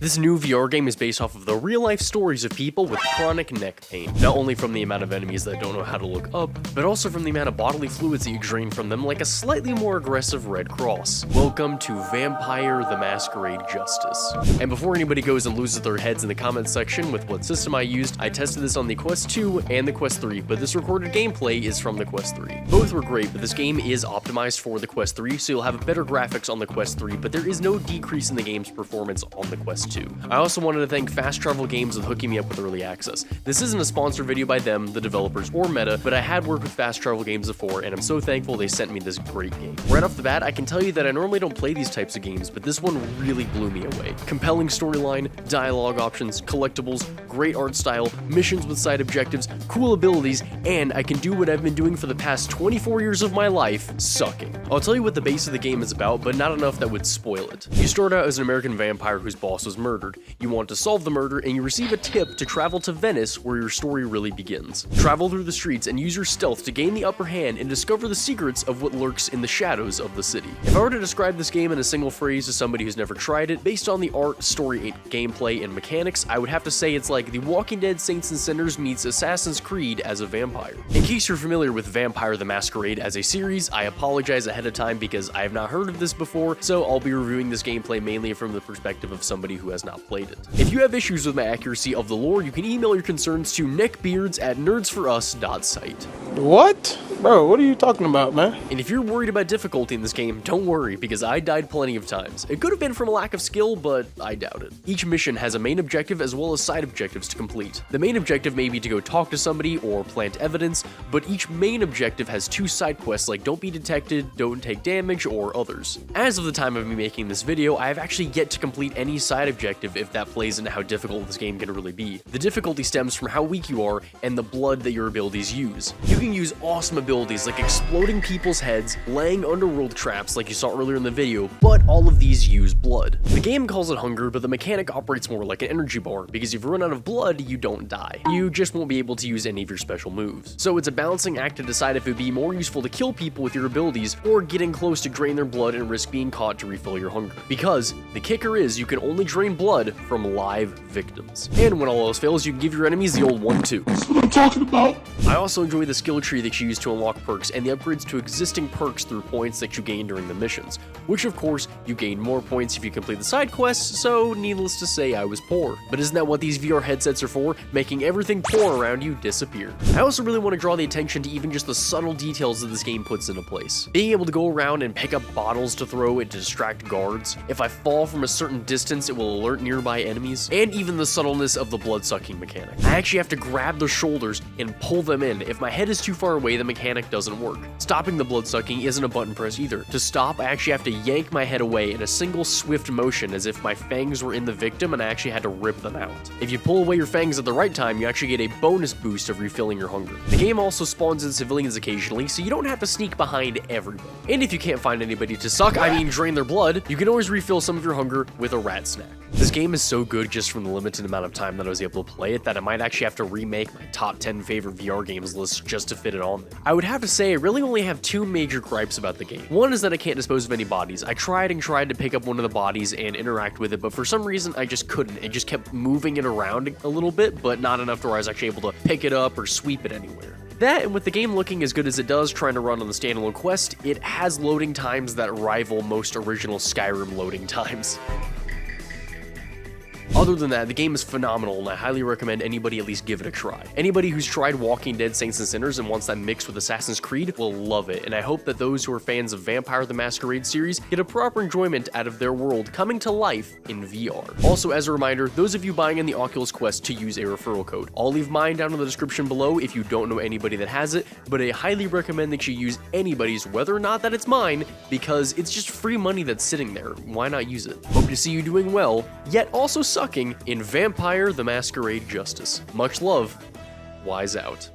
This new VR game is based off of the real-life stories of people with chronic neck pain, not only from the amount of enemies that don't know how to look up, but also from the amount of bodily fluids that you drain from them like a slightly more aggressive Red Cross. Welcome to Vampire the Masquerade Justice. And before anybody goes and loses their heads in the comments section with what system I used, I tested this on the Quest 2 and the Quest 3, but this recorded gameplay is from the Quest 3. Both were great, but this game is optimized for the Quest 3, so you'll have better graphics on the Quest 3, but there is no decrease in the game's performance on the Quest 2. I also wanted to thank Fast Travel Games with hooking me up with early access. This isn't a sponsored video by them, the developers, or Meta, but I had worked with Fast Travel Games before, and I'm so thankful they sent me this great game. Right off the bat, I can tell you that I normally don't play these types of games, but this one really blew me away. Compelling storyline, dialogue options, collectibles, great art style, missions with side objectives, cool abilities, and I can do what I've been doing for the past 24 years of my life, sucking. I'll tell you what the base of the game is about, but not enough that would spoil it. You start out as an American vampire whose boss was murdered. You want to solve the murder, and you receive a tip to travel to Venice, where your story really begins. Travel through the streets and use your stealth to gain the upper hand and discover the secrets of what lurks in the shadows of the city. If I were to describe this game in a single phrase to somebody who's never tried it, based on the art, story, gameplay, and mechanics, I would have to say it's like The Walking Dead Saints and Sinners meets Assassin's Creed as a vampire. In case you're familiar with Vampire the Masquerade as a series, I apologize ahead of time because I have not heard of this before, so I'll be reviewing this gameplay mainly from the perspective of somebody who has not played it. If you have issues with my accuracy of the lore, you can email your concerns to neckbeards@nerdsforus.site. What? Bro, what are you talking about, man? And if you're worried about difficulty in this game, don't worry, because I died plenty of times. It could have been from a lack of skill, but I doubt it. Each mission has a main objective as well as side objectives to complete. The main objective may be to go talk to somebody or plant evidence, but each main objective has two side quests like don't be detected, don't take damage, or others. As of the time of me making this video, I have actually yet to complete any side objective if that plays into how difficult this game can really be. The difficulty stems from how weak you are and the blood that your abilities use. You can use awesome abilities like exploding people's heads, laying underworld traps like you saw earlier in the video, but all of these use blood. The game calls it hunger, but the mechanic operates more like an energy bar, because if you run out of blood, you don't die. You just won't be able to use any of your special moves. So it's a balancing act to decide if it would be more useful to kill people with your abilities, or getting close to drain their blood and risk being caught to refill your hunger. Because the kicker is you can only drain blood from live victims. And when all else fails, you can give your enemies the old 1-2. That's what I'm talking about. I also enjoy the skill tree that you use to unlock perks and the upgrades to existing perks through points that you gain during the missions, which of course, you gain more points if you complete the side quests, so needless to say I was poor. But isn't that what these VR headsets are for? Making everything poor around you disappear. I also really want to draw the attention to even just the subtle details that this game puts into place. Being able to go around and pick up bottles to throw and to distract guards. If I fall from a certain distance, it will alert nearby enemies, and even the subtleness of the blood-sucking mechanic. I actually have to grab their shoulders and pull them in. If my head is too far away, the mechanic doesn't work. Stopping the blood-sucking isn't a button press either. To stop, I actually have to yank my head away in a single swift motion as if my fangs were in the victim and I actually had to rip them out. If you pull away your fangs at the right time, you actually get a bonus boost of refilling your hunger. The game also spawns in civilians occasionally, so you don't have to sneak behind everybody. And if you can't find anybody to suck, I mean drain their blood, you can always refill some of your hunger with a rat snack. This game is so good just from the limited amount of time that I was able to play it that I might actually have to remake my top 10 favorite VR games list just to fit it on there. I would have to say I really only have two major gripes about the game. One is that I can't dispose of any bodies. I tried to pick up one of the bodies and interact with it, but for some reason I just couldn't. It just kept moving it around a little bit, but not enough to where I was actually able to pick it up or sweep it anywhere. That, and with the game looking as good as it does trying to run on the standalone Quest, it has loading times that rival most original Skyrim loading times. Other than that, the game is phenomenal, and I highly recommend anybody at least give it a try. Anybody who's tried Walking Dead Saints and Sinners and wants that mix with Assassin's Creed will love it, and I hope that those who are fans of Vampire the Masquerade series get a proper enjoyment out of their world coming to life in VR. Also, as a reminder, those of you buying in the Oculus Quest to use a referral code. I'll leave mine down in the description below if you don't know anybody that has it, but I highly recommend that you use anybody's, whether or not that it's mine, because it's just free money that's sitting there. Why not use it? Hope to see you doing well, yet also sucking in Vampire the Masquerade Justice. Much love, Wise out.